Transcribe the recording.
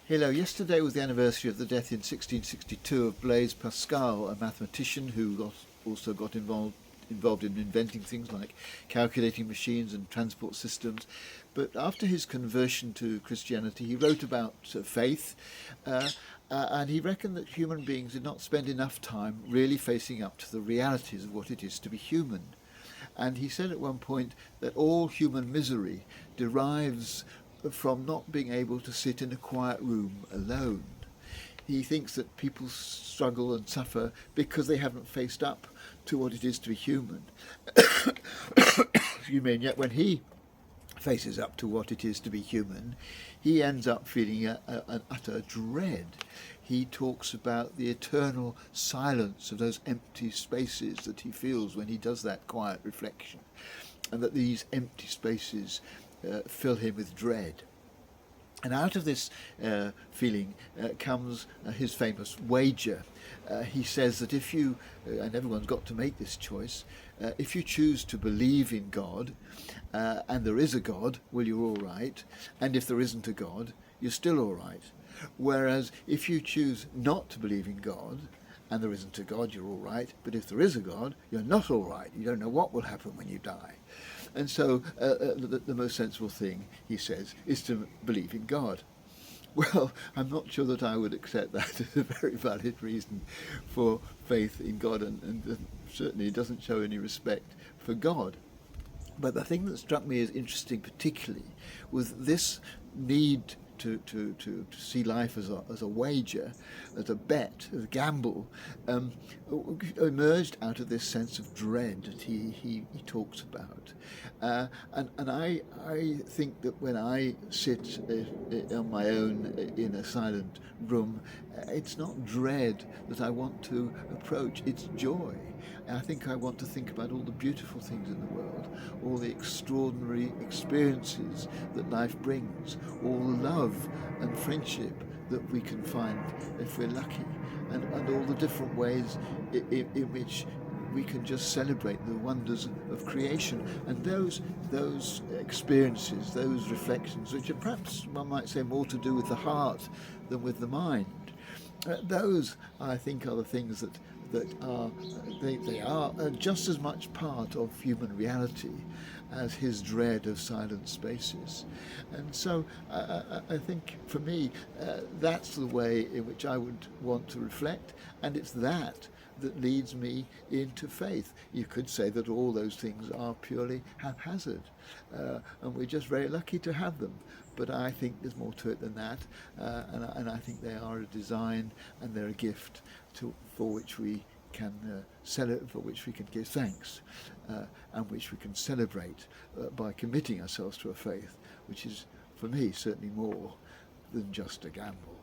Hello. Yesterday was the anniversary of the death in 1662 of Blaise Pascal, a mathematician who also got involved in inventing things like calculating machines and transport systems. But after his conversion to Christianity, he wrote about faith, uh, and he reckoned that human beings did not spend enough time really facing up to the realities of what it is to be human. And he said at one point that all human misery derives from not being able to sit in a quiet room alone. He thinks that people struggle and suffer because they haven't faced up to what it is to be human. Excuse me, and yet when he faces up to what it is to be human, he ends up feeling an utter dread. He talks about the eternal silence of those empty spaces that he feels when he does that quiet reflection, and that these empty spaces fill him with dread. And out of this feeling comes his famous wager. He says that if you, and everyone's got to make this choice, if you choose to believe in God, and there is a God, well, you're all right. And if there isn't a God, you're still all right. Whereas if you choose not to believe in God, and there isn't a God, you're all right. But if there is a God, you're not all right. You don't know what will happen when you die. And so the most sensible thing, he says, is to believe in God. Well, I'm not sure that I would accept that as a very valid reason for faith in God, and certainly doesn't show any respect for God. But the thing that struck me as interesting particularly was this need to see life as a wager, as a bet, as a gamble, emerged out of this sense of dread that he talks about. And I think that when I sit on my own in a silent room, it's not dread that I want to approach, it's joy. I think I want to think about all the beautiful things in the world, all the extraordinary experiences that life brings, all the love and friendship that we can find if we're lucky, and all the different ways in which we can just celebrate the wonders of creation. And those experiences, those reflections, which are perhaps, one might say, more to do with the heart than with the mind, those, I think, are the things that are they are just as much part of human reality as his dread of silent spaces. And so I think for me that's the way in which I would want to reflect, and it's that that leads me into faith. You could say that all those things are purely haphazard, and we're just very lucky to have them. But I think there's more to it than that, and I think they are a design and they're a gift for which we can for which we can give thanks, and which we can celebrate by committing ourselves to a faith, which is, for me, certainly more than just a gamble.